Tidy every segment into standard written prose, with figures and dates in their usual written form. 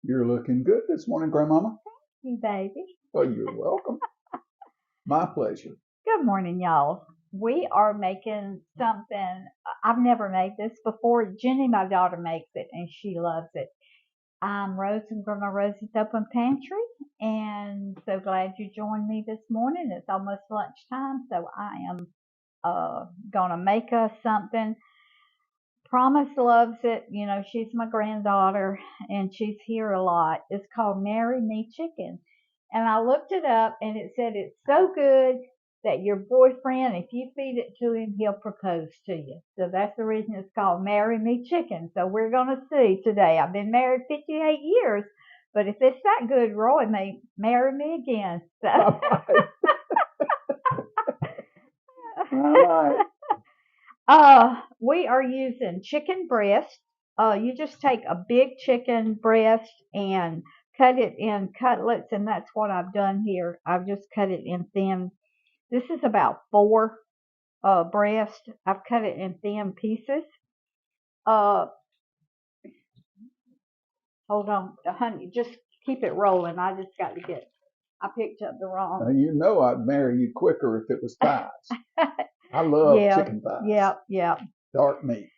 You're looking good this morning, Grandmama. You baby. Oh, you're welcome. My pleasure. Good morning, y'all. We are making something. I've never made this before. Jenny, my daughter, makes it and she loves it. I'm Rose from Grandma Rosie's Open Pantry, and so glad you joined me this morning. It's almost lunchtime, so I am gonna make us something. Promise loves it. You know, she's my granddaughter and she's here a lot. It's called Marry Me Chicken. And I looked it up and it said it's so good that your boyfriend, if you feed it to him, he'll propose to you. So that's the reason it's called Marry Me Chicken. So we're going to see today. I've been married 58 years, but if it's that good, Roy may marry me again. So. All right. We are using chicken breast. You just take a big chicken breast and cut it in cutlets, and that's what I've done here. I've just cut it in thin. This is about 4 breast. I've cut it in thin pieces. Hold on, honey, just keep it rolling. I just got to get. I picked up the wrong. Now, you know I'd marry you quicker if it was thighs. I love chicken thighs. Yeah. Dark meat.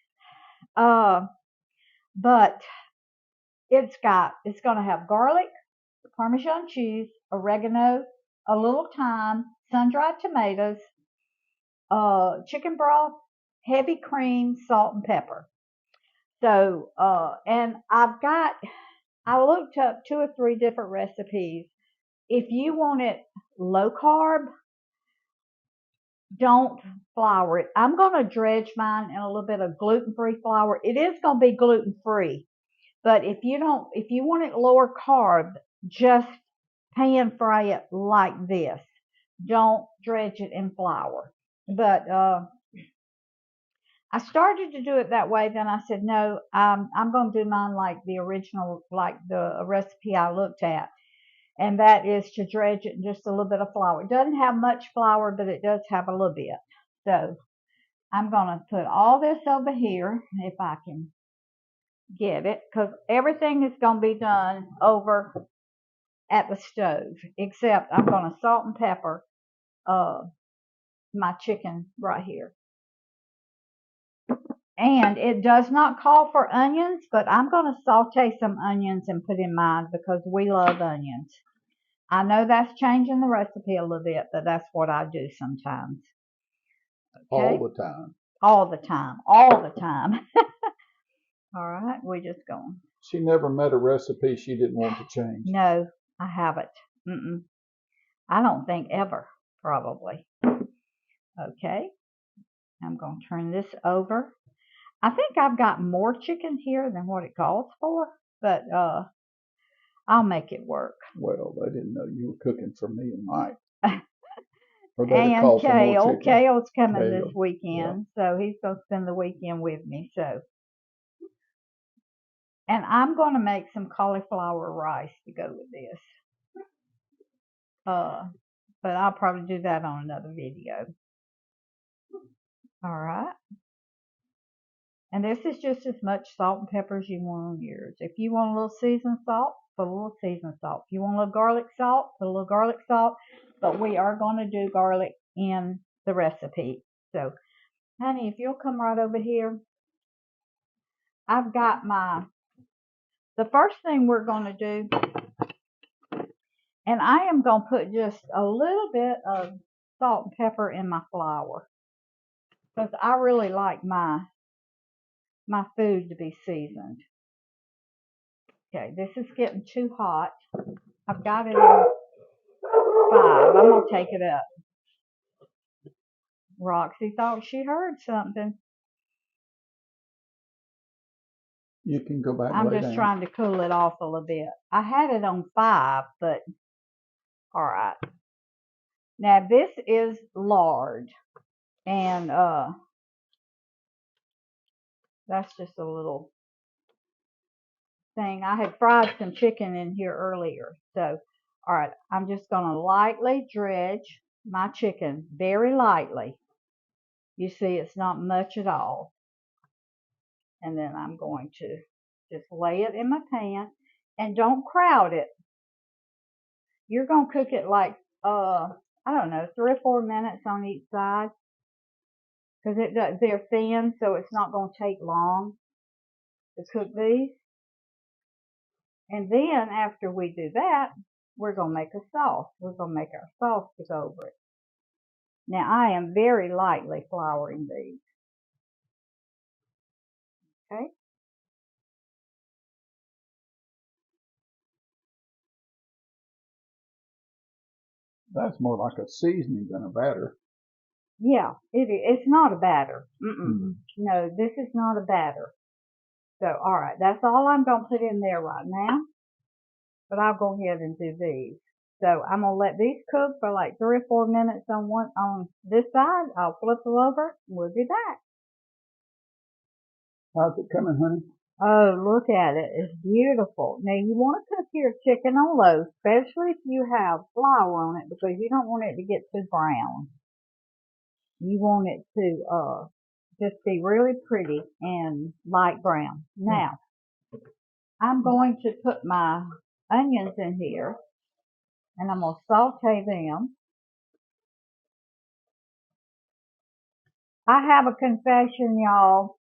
But it's going to have garlic, Parmesan cheese, oregano, a little thyme, sun-dried tomatoes, chicken broth, heavy cream, salt, and pepper. So, and I looked up 2 or 3 different recipes. If you want it low carb, don't flour it. I'm going to dredge mine in a little bit of gluten-free flour. It is going to be gluten-free, but if you want it lower carb, just pan fry it like this. Don't dredge it in flour. But I started to do it that way. Then I said, no, I'm going to do mine like the original, like the recipe I looked at. And that is to dredge it in just a little bit of flour. It doesn't have much flour, but it does have a little bit. So I'm going to put all this over here, if I can get it, because everything is going to be done over at the stove, except I'm going to salt and pepper my chicken right here. And it does not call for onions, but I'm going to saute some onions and put in mine because we love onions. I know that's changing the recipe a little bit, but that's what I do sometimes. Okay? All the time. All the time. All the time. All right, we're just going. She never met a recipe she didn't want to change. No, I haven't. I don't think ever, probably. Okay, I'm going to turn this over. I think I've got more chicken here than what it calls for, but I'll make it work. Well, they didn't know you were cooking for me and Mike. And Kale's coming this weekend, so he's going to spend the weekend with me. So, and I'm going to make some cauliflower rice to go with this. But I'll probably do that on another video. All right. And this is just as much salt and pepper as you want on yours. If you want a little seasoned salt, put a little seasoned salt. If you want a little garlic salt, put a little garlic salt. But we are going to do garlic in the recipe. So, honey, if you'll come right over here. I've got the first thing we're going to do, and I am going to put just a little bit of salt and pepper in my flour. Because I really like my food to be seasoned. Okay, this is getting too hot. I've got it on 5. I'm going to take it up. Roxy thought she heard something. You can go back and I'm lay just down. trying to cool it off a little bit. I had it on 5, but all right. Now this is lard, and that's just a little thing. I had fried some chicken in here earlier. So, all right, I'm just going to lightly dredge my chicken, very lightly. You see, it's not much at all. And then I'm going to just lay it in my pan. And don't crowd it. You're going to cook it like, I don't know, 3 or 4 minutes on each side. Because they're thin, so it's not going to take long to cook these. And then after we do that, we're going to make a sauce. We're going to make our sauce to go over it. Now, I am very lightly flouring these. Okay? That's more like a seasoning than a batter. Yeah, it is. It's not a batter. No, this is not a batter. So, all right, that's all I'm going to put in there right now. But I'll go ahead and do these. So I'm going to let these cook for like 3 or 4 minutes on this side. I'll flip them over. We'll be back. How's it coming, honey? Oh, look at it. It's beautiful. Now, you want to cook your chicken on low, especially if you have flour on it, because you don't want it to get too brown. You want it to just be really pretty and light brown. Now, I'm going to put my onions in here, and I'm going to saute them. I have a confession, y'all.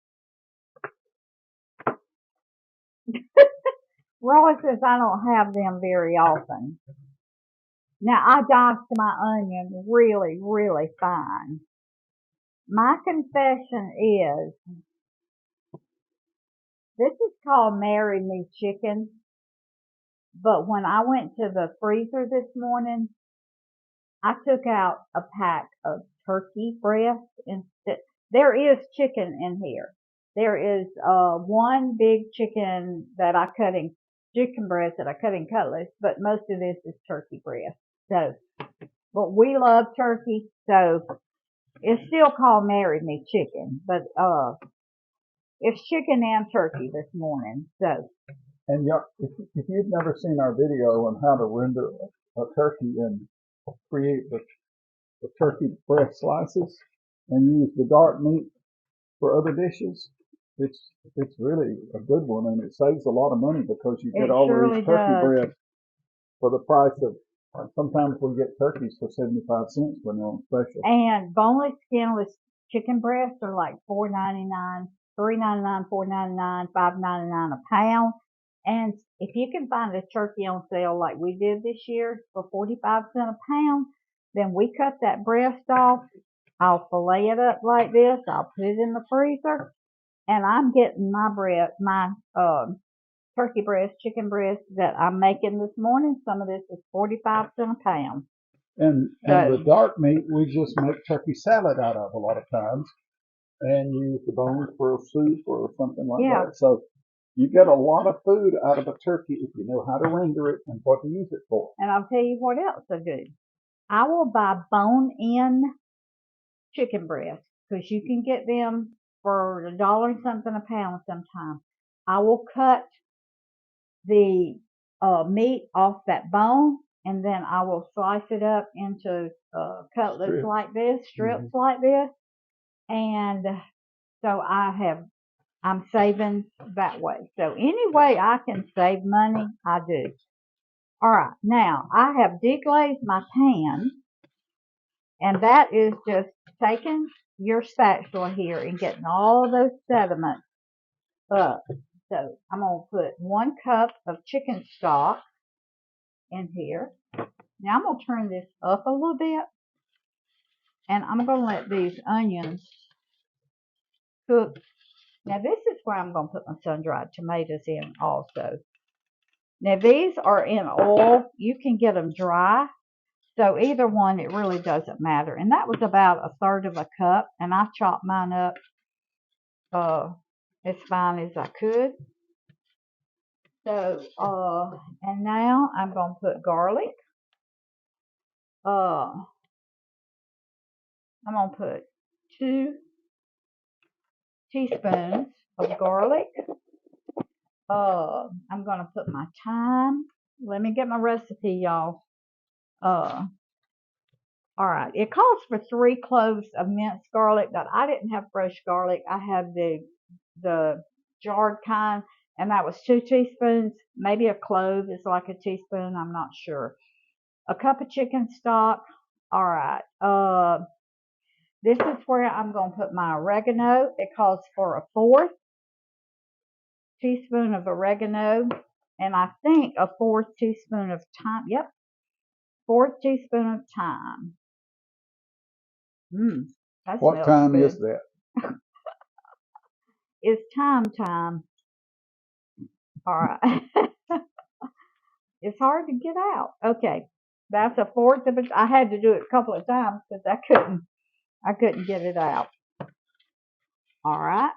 Roy says I don't have them very often. Now, I diced my onion really, really fine. My confession is, this is called Marry Me Chicken, but when I went to the freezer this morning, I took out a pack of turkey breast instead. There is chicken in here. There is one big chicken that I cut in chicken breast that I cut in cutlets, but most of this is turkey breast. So, but we love turkey, so it's still called Marry Me Chicken, but it's chicken and turkey this morning. So. And if you've never seen our video on how to render a turkey and create the turkey breast slices and use the dark meat for other dishes, it's really a good one, and it saves a lot of money because you get all of these turkey breasts for the price of, sometimes we get turkeys for 75 cents when they're on special. And boneless, skinless chicken breasts are like $4.99, $3.99, $4.99, $5.99 a pound. And if you can find a turkey on sale like we did this year for 45 cents a pound, then we cut that breast off. I'll fillet it up like this. I'll put it in the freezer, and I'm getting my turkey breast, chicken breast that I'm making this morning. Some of this is 45 cents a pound. And the dark meat we just make turkey salad out of a lot of times, and use the bones for a soup or something like that. So you get a lot of food out of a turkey if you know how to render it and what to use it for. And I'll tell you what else I do. I will buy bone-in chicken breasts, because you can get them for $1 and something a pound sometimes. I will cut the meat off that bone, and then I will slice it up into cutlets like this, strips like this, and so I'm saving that way. So any way I can save money, I do. All right, now I have deglazed my pan, and that is just taking your spatula here and getting all those sediments up. So I'm going to put 1 cup of chicken stock in here. Now I'm going to turn this up a little bit, and I'm going to let these onions cook. Now this is where I'm going to put my sun-dried tomatoes in also. Now these are in oil. You can get them dry. So either one, it really doesn't matter. And that was about 1/3 of a cup, and I chopped mine up as fine as I could. So, and now I'm going to put garlic. I'm going to put 2 teaspoons of garlic. I'm going to put my thyme. Let me get my recipe, y'all. All right. It calls for 3 cloves of minced garlic, but I didn't have fresh garlic. I had the jarred kind. And that was 2 teaspoons. Maybe a clove is like a teaspoon. I'm not sure. A cup of chicken stock. All right. This is where I'm going to put my oregano. It calls for a 4th teaspoon of oregano. And I think a 4th teaspoon of thyme. Yep. 4th teaspoon of thyme. That What smells time good. is that? It's time. All right. It's hard to get out. Okay. That's a 4th of it. I had to do it a couple of times because I couldn't get it out. All right.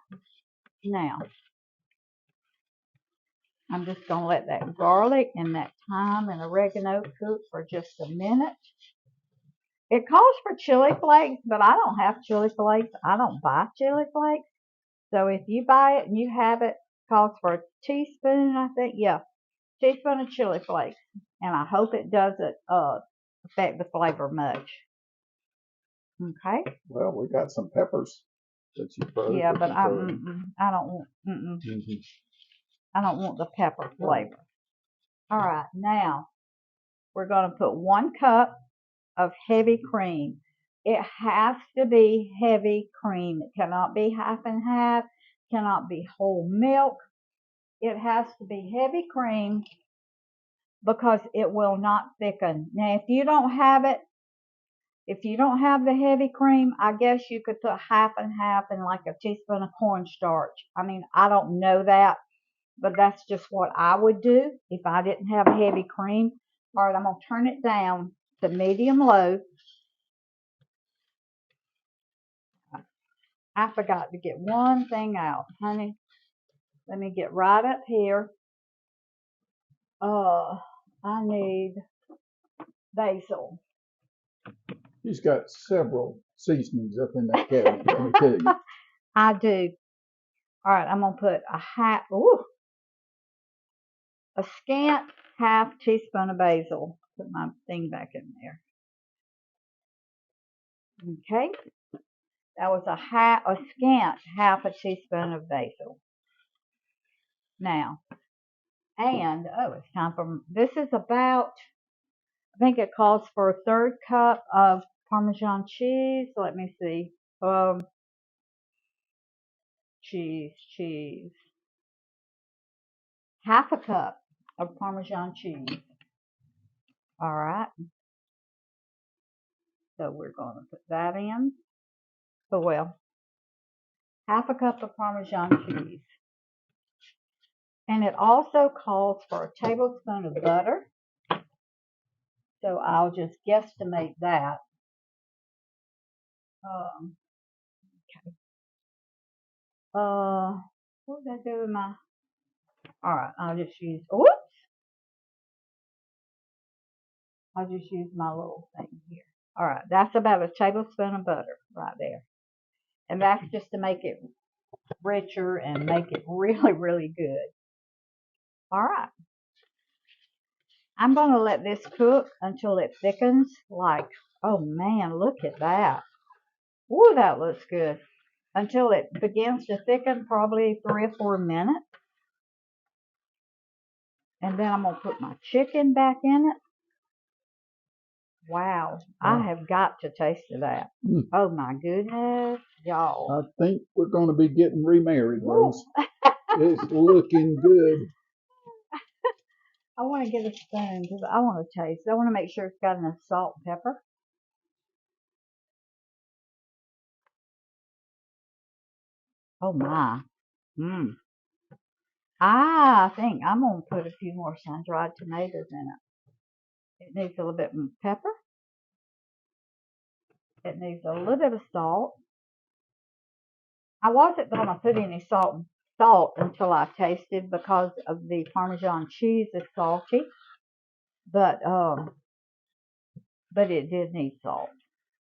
Now, I'm just going to let that garlic and that thyme and oregano cook for just a minute. It calls for chili flakes, but I don't have chili flakes. I don't buy chili flakes. So if you buy it and you have it, it calls for a teaspoon, I think. Yeah, teaspoon of chili flakes. And I hope it doesn't affect the flavor much. Okay. Well, we got some peppers that you froze. Yeah, but I don't want I don't want the pepper flavor. All right, now we're going to put 1 cup of heavy cream. It has to be heavy cream. It cannot be half and half. Cannot be whole milk. It has to be heavy cream because it will not thicken. Now, if you don't have it, if you don't have the heavy cream, I guess you could put half and half and like a teaspoon of cornstarch. I mean, I don't know that, but that's just what I would do if I didn't have heavy cream. All right, I'm going to turn it down to medium low. I forgot to get one thing out, honey. Let me get right up here. I need basil. She's got several seasonings up in that cabinet, let me tell you. I do. All right, I'm going to put a scant half teaspoon of basil. Put my thing back in there. Okay. That was a scant half a teaspoon of basil. Now, and it's time for, this is about, I think it calls for a 1/3 cup of Parmesan cheese. Let me see. Cheese. Half a cup of Parmesan cheese. All right. So we're going to put that in. So, well, half a cup of Parmesan cheese. And it also calls for a tablespoon of butter. So I'll just guesstimate that. Okay. What did I do with my? All right, I'll just use. I'll just use my little thing here. All right, that's about a tablespoon of butter right there, and that's just to make it richer and make it really, really good. All right. I'm going to let this cook until it thickens. Like, oh man, look at that. Ooh, that looks good. Until it begins to thicken, probably 3 or 4 minutes. And then I'm going to put my chicken back in it. Wow, I have got to taste of that. Oh my goodness, y'all. I think we're going to be getting remarried, Rose. It's looking good. I want to get a spoon because I want to taste. I want to make sure it's got enough salt and pepper. Oh my. I think I'm going to put a few more sun-dried tomatoes in it. It needs a little bit more pepper. It needs a little bit of salt. I wasn't going to put any salt until I tasted because of the Parmesan cheese is salty. But it did need salt.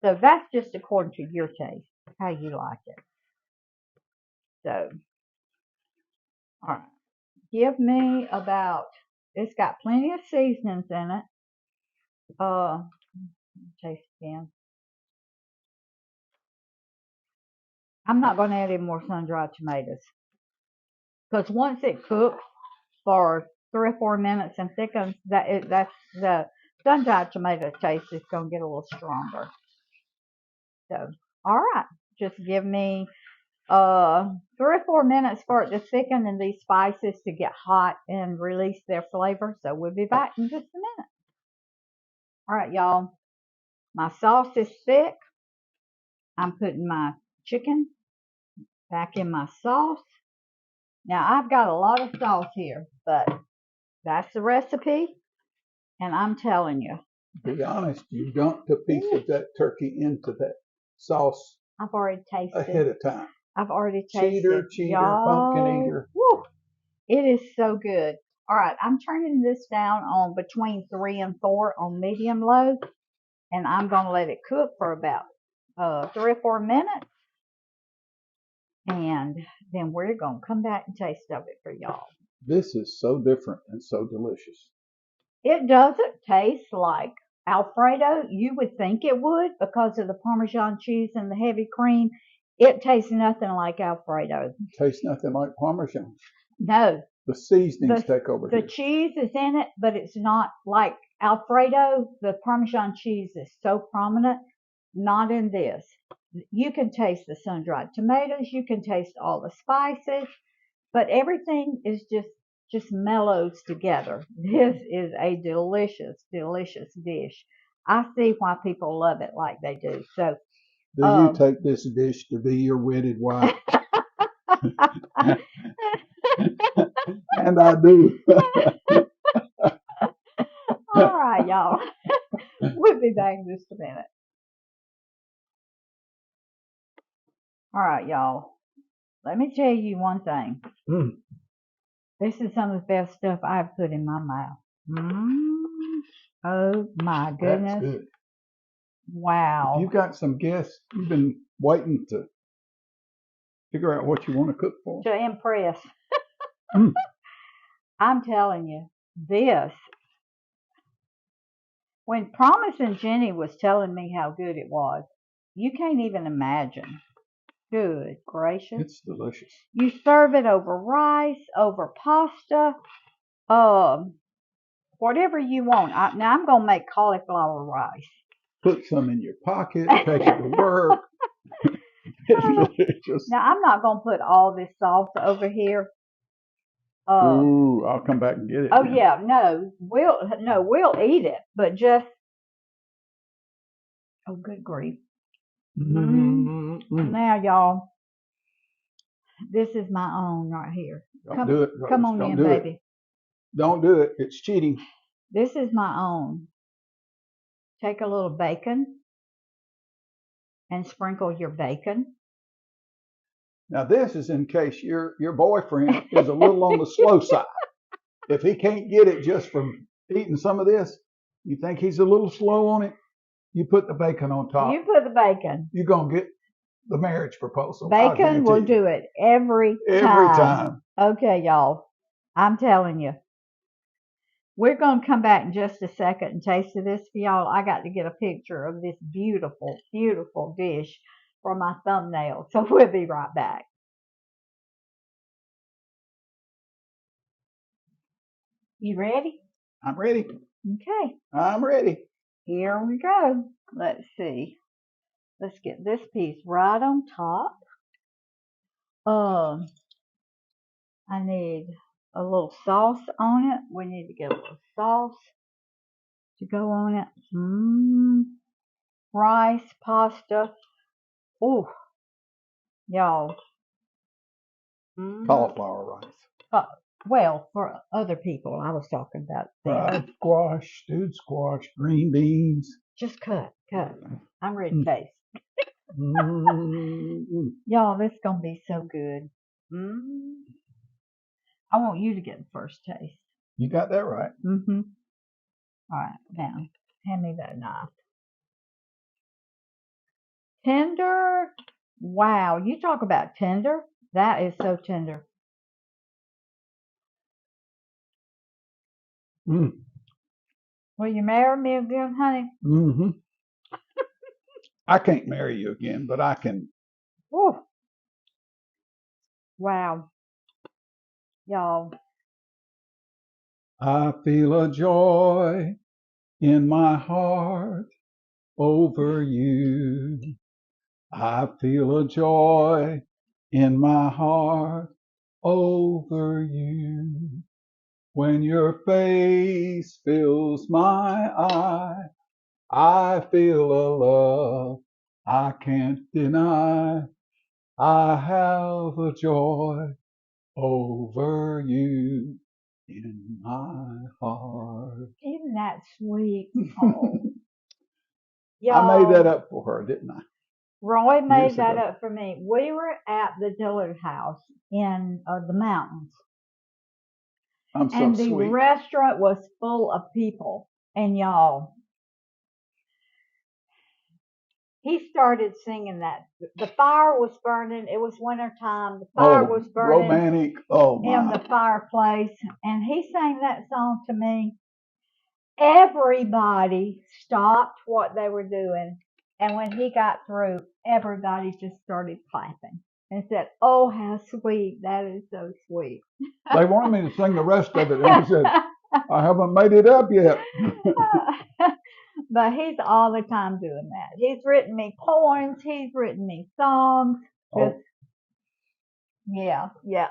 So that's just according to your taste, how you like it. So, all right. Give me about, it's got plenty of seasonings in it. Taste again. I'm not going to add any more sun-dried tomatoes. Because once it cooks for 3 or 4 minutes and thickens, that's the sun-dried tomato taste is going to get a little stronger. So, all right, just give me 3 or 4 minutes for it to thicken and these spices to get hot and release their flavor. So we'll be back in just a minute. All right, y'all. My sauce is thick. I'm putting my chicken back in my sauce. Now, I've got a lot of sauce here, but that's the recipe. And I'm telling you. Be honest, you dumped a piece of that turkey into that sauce I've already tasted ahead of time. I've already tasted. Cheater, pumpkin eater. Woo, it is so good. All right, I'm turning this down on between 3 and 4 on medium low. And I'm going to let it cook for about 3 or 4 minutes. And then we're going to come back and taste of it for y'all. This is so different and so delicious. It doesn't taste like Alfredo. You would think it would because of the Parmesan cheese and the heavy cream. It tastes nothing like Alfredo. Tastes nothing like Parmesan. No. The seasonings take over The here. cheese is in it, but it's not like Alfredo. The Parmesan cheese is so prominent. Not in this. You can taste the sun-dried tomatoes. You can taste all the spices. But everything is just mellows together. This is a delicious, delicious dish. I see why people love it like they do. So, do you take this dish to be your wedded wife? And I do. All right, y'all. We'll be back in just a minute. All right, y'all. Let me tell you one thing. This is some of the best stuff I've put in my mouth. Oh my goodness. That's good. Wow. You've got some guests. You've been waiting to figure out what you want to cook for. To impress. I'm telling you, this. When Parmesan Jenny was telling me how good it was, you can't even imagine. Good gracious. It's delicious. You serve it over rice, over pasta, whatever you want. Now I'm going to make cauliflower rice. Put some in your pocket, take it to work. It's delicious. Now I'm not going to put all this sauce over here. Ooh, I'll come back and get it. Oh then. Yeah, we'll eat it, but just good grief. Now y'all, this is my own right here. Don't do it, Rose. Come on in, baby. Don't do it. It's cheating. This is my own. Take a little bacon and sprinkle your bacon. Now this is in case your boyfriend is a little on the slow side. If he can't get it just from eating some of this, you think he's a little slow on it, you put the bacon on top. You put the bacon. You're going to get the marriage proposal. Bacon will do it every time. Okay, y'all. I'm telling you. We're going to come back in just a second and taste of this for y'all. I got to get a picture of this beautiful, beautiful dish for my thumbnail. So we'll be right back. You ready? I'm ready. Okay. I'm ready. Here we go. Let's see. Let's get this piece right on top. I need a little sauce on it. We need to get a little sauce to go on it. Rice, pasta. Oh, y'all. Cauliflower rice. Well, for other people, I was talking about fried squash, stewed squash, green beans. Just cut. I'm ready to taste. Y'all, this is going to be so good. I want you to get the first taste. You got that right. All right, now, hand me that knife. Tender. Wow, you talk about tender. That is so tender. Will you marry me again, honey? I can't marry you again, but I can. Woo. Wow. y'all. I feel a joy in my heart over you. I feel a joy in my heart over you. When your face fills my eye, I feel a love I can't deny. I have a joy over you in my heart. Isn't that sweet? Oh, I made that y'all. up for her, didn't I? Roy made Years that ago. up for me. We were at the Dillard House in the mountains, I'm so and the sweet. restaurant was full of people. And y'all, he started singing that. The fire was burning. It was wintertime. The fire was Oh, burning romantic. Oh, in my. the fireplace. And he sang that song to me. Everybody stopped what they were doing. And when he got through, everybody just started clapping and said, "Oh, how sweet. That is so sweet." They wanted me to sing the rest of it, and I said, I haven't made it up yet. But he's all the time doing that. He's written me poems. He's written me songs. Just, Oh, yeah, yeah.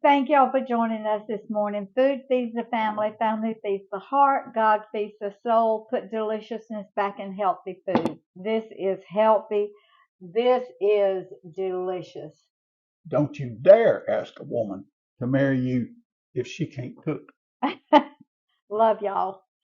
Thank y'all for joining us this morning. Food feeds the family feeds the heart, God feeds the soul. Put deliciousness back in healthy food. This is healthy. This is delicious. don't you dare ask a woman to marry you if she can't cook. Love y'all.